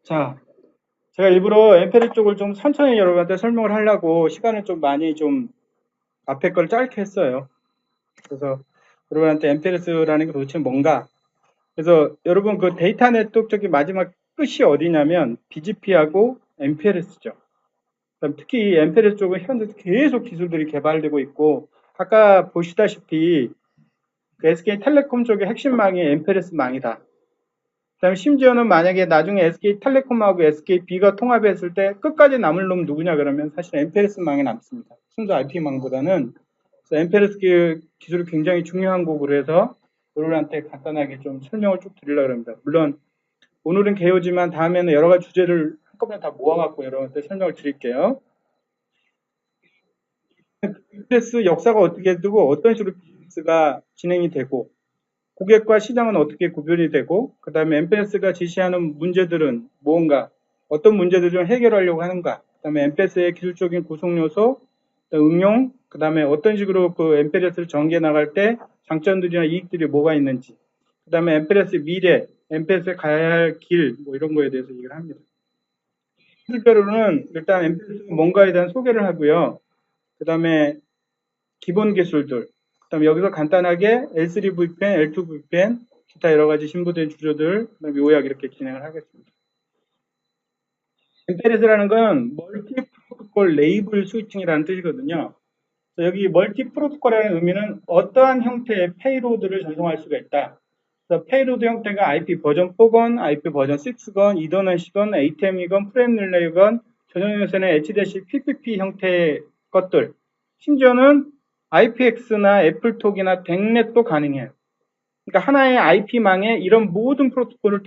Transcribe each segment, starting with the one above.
자, 제가 일부러 엠페리 쪽을 좀 천천히 여러분한테 설명을 하려고 시간을 좀 많이 좀 앞에 걸 짧게 했어요. 그래서 여러분한테 엠페리스라는 게 도대체 뭔가. 그래서 여러분 그 데이터 네트워크 쪽이 마지막 끝이 어디냐면 BGP하고 엠페리스죠. 특히 이 엠페리스 쪽은 현재 계속 기술들이 개발되고 있고 아까 보시다시피 그 SK텔레콤 쪽의 핵심망이 엠페리스 망이다. 그다음에 심지어는 만약에 나중에 SK텔레콤하고 SKB가 통합했을 때 끝까지 남을 놈 누구냐 그러면 사실 엠페리스망이 남습니다. 순수 IP망보다는. 그래서 엠페리스 기술이 굉장히 중요한 거고 해서 여러분한테 간단하게 좀 설명을 쭉 드리려고 합니다. 물론 오늘은 개요지만 다음에는 여러 가지 주제를 한꺼번에 다 모아갖고 여러분한테 설명을 드릴게요. 비즈니스 역사가 어떻게 되고 어떤 식으로 비즈니스가 진행이 되고 고객과 시장은 어떻게 구별이 되고 그 다음에 엠페스가 제시하는 문제들은 무언가 어떤 문제들을 해결하려고 하는가 그 다음에 엠페스의 기술적인 구성 요소 응용 그 다음에 어떤 식으로 그 엠페스를 전개해 나갈 때 장점들이나 이익들이 뭐가 있는지 그 다음에 엠페스 미래 엠페스에 가야 할 길 뭐 이런 거에 대해서 얘기를 합니다. 기술별로는 일단 엠페스가 뭔가에 대한 소개를 하고요. 그 다음에 기본 기술들 그 다음에 여기서 간단하게 L3 VPN, L2 VPN, 기타 여러 가지 신부된 주조들, 요약 이렇게 진행을 하겠습니다. 엠페리스라는 건 멀티 프로토콜 레이블 스위칭이라는 뜻이거든요. 여기 멀티 프로토콜이라는 의미는 어떠한 형태의 페이로드를 전송할 수가 있다. 그래서 페이로드 형태가 IP 버전 4건, IP 버전 6건, 이더넷이건, ATM이건, 프레임 릴레이건, 전용 요새는 HDC-PPP 형태의 것들, 심지어는 IPX나 애플톡이나 덱넷도 가능해요. 그러니까 하나의 IP망에 이런 모든 프로토콜을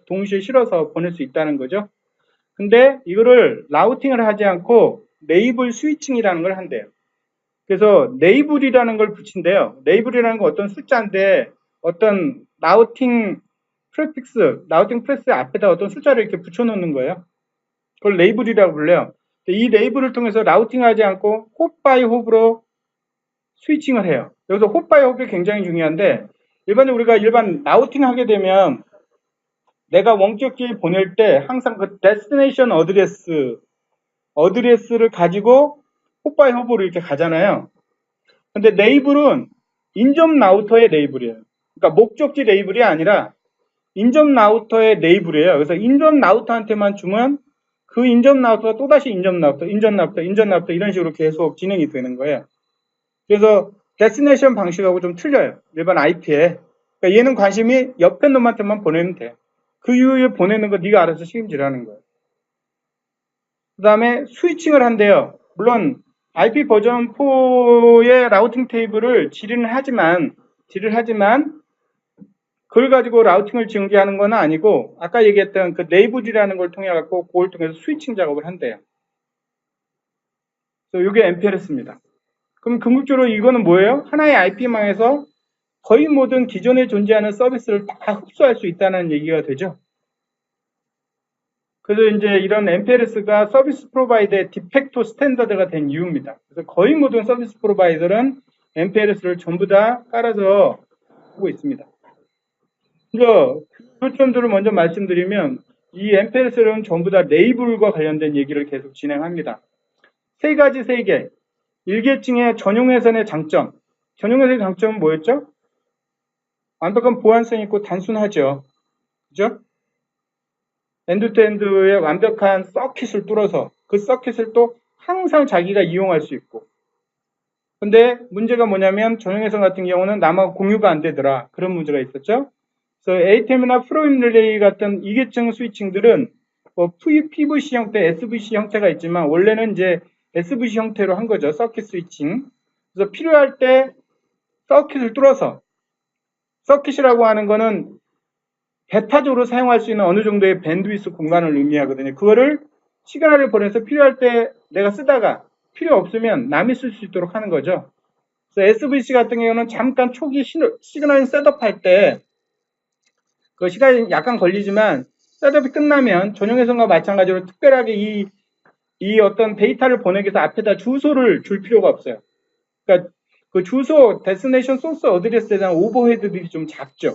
동시에 실어서 보낼 수 있다는 거죠. 근데 이거를 라우팅을 하지 않고 레이블 스위칭이라는 걸 한대요. 그래서 레이블이라는 걸 붙인대요. 레이블이라는 건 어떤 숫자인데 어떤 라우팅 프레스 앞에다 어떤 숫자를 이렇게 붙여놓는 거예요. 그걸 레이블이라고 불러요. 이 레이블을 통해서 라우팅하지 않고 홉 바이 홉으로 스위칭을 해요. 여기서 홉 바이 홉이 굉장히 중요한데 일반적으로 우리가 일반 라우팅 하게 되면 내가 원격지에 보낼 때 항상 그 데스티네이션 어드레스를 가지고 홉 바이 홉으로 이렇게 가잖아요. 근데 레이블은 인접 라우터의 레이블이에요. 그러니까 목적지 레이블이 아니라 인접 라우터의 레이블이에요. 그래서 인접 라우터한테만 주면 그 인접 라우터가 또다시 인접 라우터 이런 식으로 계속 진행이 되는 거예요. 그래서 데스티네이션 방식하고 좀 틀려요. 일반 IP에. 그러니까 얘는 관심이 옆에 놈한테만 보내면 돼. 그 이후에 보내는 거 네가 알아서 책임지라는 거예요. 그 다음에 스위칭을 한대요. 물론 IP 버전 4의 라우팅 테이블을 질의를 하지만 그걸 가지고 라우팅을 증기하는 건 아니고 아까 얘기했던 그 레이블이라는 걸 통해 갖고 그걸 통해서 스위칭 작업을 한대요. 그래서 이게 MPLS입니다. 그럼 궁극적으로 이거는 뭐예요? 하나의 IP망에서 거의 모든 기존에 존재하는 서비스를 다 흡수할 수 있다는 얘기가 되죠. 그래서 이제 이런 MPLS가 서비스 프로바이더의 디팩토 스탠다드가 된 이유입니다. 그래서 거의 모든 서비스 프로바이더는 MPLS를 전부 다 깔아서 하고 있습니다. 그래서 그 점들을 먼저 말씀드리면 이 MPLS는 전부 다 레이블과 관련된 얘기를 계속 진행합니다. 세 개. 일계층의 전용회선의 장점. 전용회선의 장점은 뭐였죠? 완벽한 보안성이 있고 단순하죠. 그죠? 엔드투엔드의 완벽한 서킷을 뚫어서 그 서킷을 또 항상 자기가 이용할 수 있고. 근데 문제가 뭐냐면 전용회선 같은 경우는 남하고 공유가 안 되더라. 그런 문제가 있었죠. 그래서 ATM이나 프로임 릴레이 같은 이계층 스위칭들은 뭐 PVC 형태, SVC 형태가 있지만 원래는 이제 SVC 형태로 한 거죠. 서킷 스위칭. 그래서 필요할 때 서킷을 뚫어서 서킷이라고 하는 거는 배타적으로 사용할 수 있는 어느 정도의 밴드위스 공간을 의미하거든요. 그거를 시그널을 보내서 필요할 때 내가 쓰다가 필요 없으면 남이 쓸 수 있도록 하는 거죠. 그래서 SVC 같은 경우는 잠깐 초기 시그널 셋업할 때 그 시간이 약간 걸리지만 셋업이 끝나면 전용회선과 마찬가지로 특별하게 이 어떤 데이터를 보내기 위해서 앞에다 주소를 줄 필요가 없어요. 그러니까 그 주소, 데스티네이션 소스 어드레스에 대한 오버헤드들이 좀 작죠.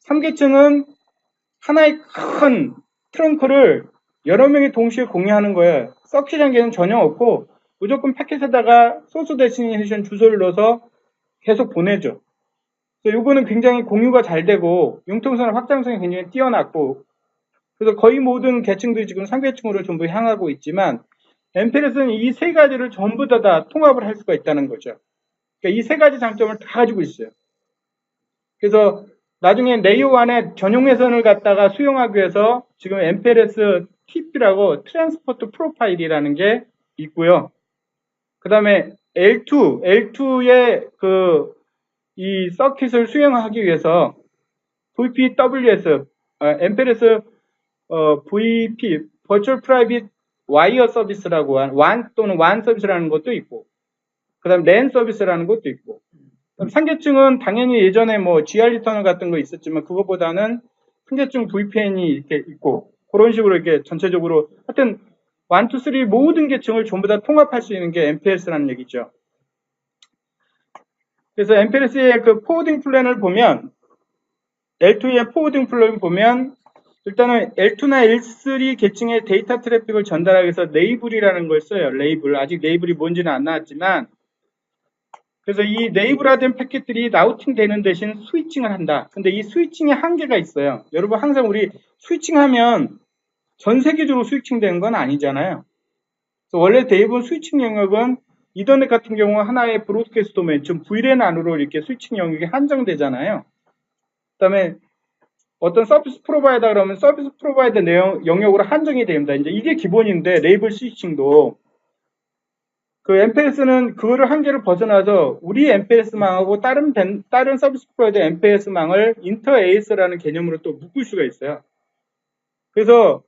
3계층은 하나의 큰 트렁크를 여러 명이 동시에 공유하는 거예요. 서킷 한계는 전혀 없고 무조건 패킷에다가 소스 데스티네이션 주소를 넣어서 계속 보내죠. 그래서 이거는 굉장히 공유가 잘 되고 융통성 확장성이 굉장히 뛰어났고, 그래서 거의 모든 계층들이 지금 3계층으로 전부 향하고 있지만 엠페레스는 이 세 가지를 전부 다 통합을 할 수가 있다는 거죠. 그러니까 이 세 가지 장점을 다 가지고 있어요. 그래서 나중에 레이어 1의 전용 회선을 갖다가 수용하기 위해서 지금 엠페레스 TP라고 트랜스포트 프로파일이라는 게 있고요. 그 다음에 L2의 이 서킷을 수행하기 위해서 VPWS, 엠페레스 VP, Virtual Private Wire Service라고 한 WAN 또는 WAN 서비스라는 것도 있고, 그 다음 LAN 서비스라는 것도 있고, 상계층은 당연히 예전에 뭐 GR 터널 같은 거 있었지만 그거보다는 상계층 VPN이 이렇게 있고, 그런 식으로 이렇게 전체적으로 하여튼 1, 2, 3 모든 계층을 전부 다 통합할 수 있는 게 MPLS라는 얘기죠. 그래서 MPLS의 그 포워딩 플랜을 보면, L2의 포워딩 플랜을 보면 일단은 L2나 L3 계층의 데이터 트래픽을 전달하기 위해서 레이블이라는 걸 써요. 레이블. 아직 레이블이 뭔지는 안 나왔지만, 그래서 이 레이블화된 패킷들이 라우팅 되는 대신 스위칭을 한다. 근데 이 스위칭에 한계가 있어요. 여러분 항상 우리 스위칭하면 전 세계적으로 스위칭 되는 건 아니잖아요. 그래서 원래 대부분 스위칭 영역은 이더넷 같은 경우 하나의 브로드캐스트 도메인, 좀 VLAN 안으로 이렇게 스위칭 영역이 한정되잖아요. 그 다음에 어떤 서비스 프로바이더 그러면 서비스 프로바이더 영역으로 한정이 됩니다. 이제 이게 기본인데 레이블 스위칭도 그 MPLS는 그거를 한계를 벗어나서 우리 MPLS망하고 다른 서비스 프로바이더 MPLS망을 인터 AS라는 개념으로 또 묶을 수가 있어요. 그래서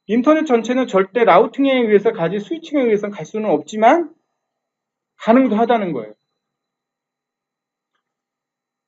인터넷 전체는 절대 라우팅에 의해서 가지 스위칭에 의해서 갈 수는 없지만 가능도 하다는 거예요.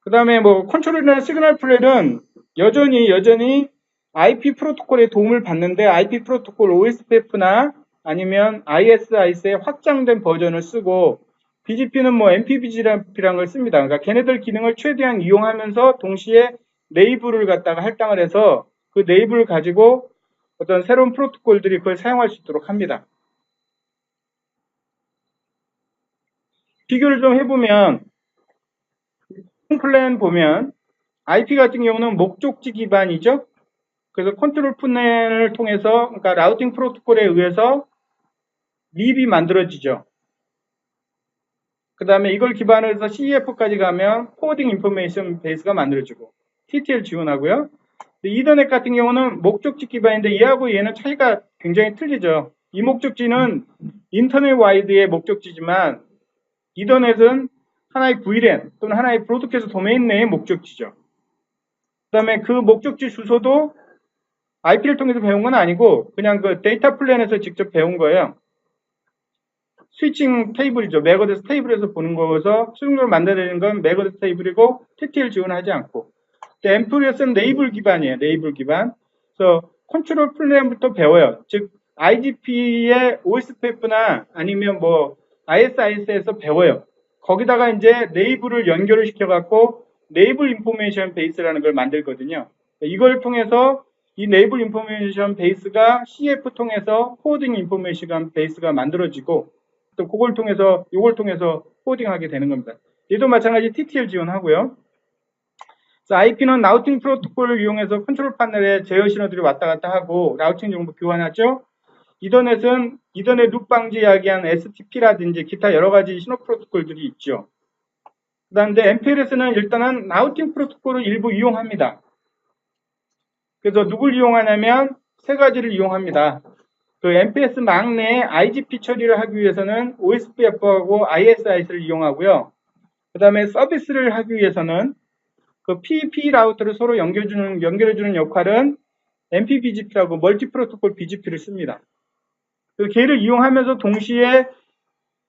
그 다음에 뭐 컨트롤이나 시그널 플레이는 여전히 IP 프로토콜의 도움을 받는데 IP 프로토콜 OSPF나 아니면 ISIS의 확장된 버전을 쓰고 BGP는 뭐 MPBGP라는 걸 씁니다. 그러니까 걔네들 기능을 최대한 이용하면서 동시에 네이블을 갖다가 할당을 해서 그 네이블을 가지고 어떤 새로운 프로토콜들이 그걸 사용할 수 있도록 합니다. 비교를 좀 해보면 플랜 보면 IP 같은 경우는 목적지 기반이죠. 그래서 컨트롤 플랜을 통해서 그러니까 라우팅 프로토콜에 의해서 립이 만들어지죠. 그 다음에 이걸 기반으로 해서 CEF까지 가면 포워딩 인포메이션 베이스가 만들어지고 TTL 지원하고요. 이더넷 같은 경우는 목적지 기반인데 얘하고 얘는 차이가 굉장히 틀리죠. 이 목적지는 인터넷 와이드의 목적지지만 이더넷은 하나의 VLAN 또는 하나의 브로드캐스트 도메인 내의 목적지죠. 그 다음에 그 목적지 주소도 IP를 통해서 배운 건 아니고 그냥 그 데이터 플랜에서 직접 배운 거예요. 스위칭 테이블이죠. 맥어데스 테이블에서 보는 거여서 수용료를 만들어내는 건 맥어데스 테이블이고 TTL 지원하지 않고. 엠플리어스는 레이블 기반이에요. 레이블 기반. 그래서 컨트롤 플랜부터 배워요. 즉 IGP의 OSPF나 아니면 뭐 ISIS에서 배워요. 거기다가 이제 레이블을 연결을 시켜갖고 레이블 인포메이션 베이스라는 걸 만들거든요. 이걸 통해서 이 레이블 인포메이션 베이스가 CF 통해서 포워딩 인포메이션 베이스가 만들어지고 또 그걸 통해서 이걸 통해서 포워딩하게 되는 겁니다. 얘도 마찬가지 TTL 지원하고요. IP는 라우팅 프로토콜을 이용해서 컨트롤 패널에 제어 신호들이 왔다 갔다 하고 라우팅 정보 교환하죠. 이더넷은 이더넷 룹 방지 이야기한 STP라든지 기타 여러 가지 신호 프로토콜들이 있죠. 그다음에 MPLS는 일단은 라우팅 프로토콜을 일부 이용합니다. 그래서 누굴 이용하냐면 세 가지를 이용합니다. 그 MPLS 망 내에 IGP 처리를 하기 위해서는 OSPF하고 ISIS를 이용하고요. 그 다음에 서비스를 하기 위해서는 그 PEP 라우터를 서로 연결해주는 역할은 MPBGP라고 멀티 프로토콜 BGP를 씁니다. 그 걔를 이용하면서 동시에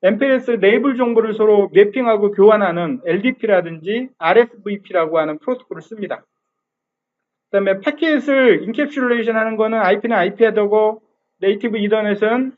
MPLS 레이블 정보를 서로 매핑하고 교환하는 LDP라든지 RSVP라고 하는 프로토콜을 씁니다. 그 다음에 패킷을 인캡슐레이션 하는 거는 IP는 IP 헤더고 네이티브 이더넷은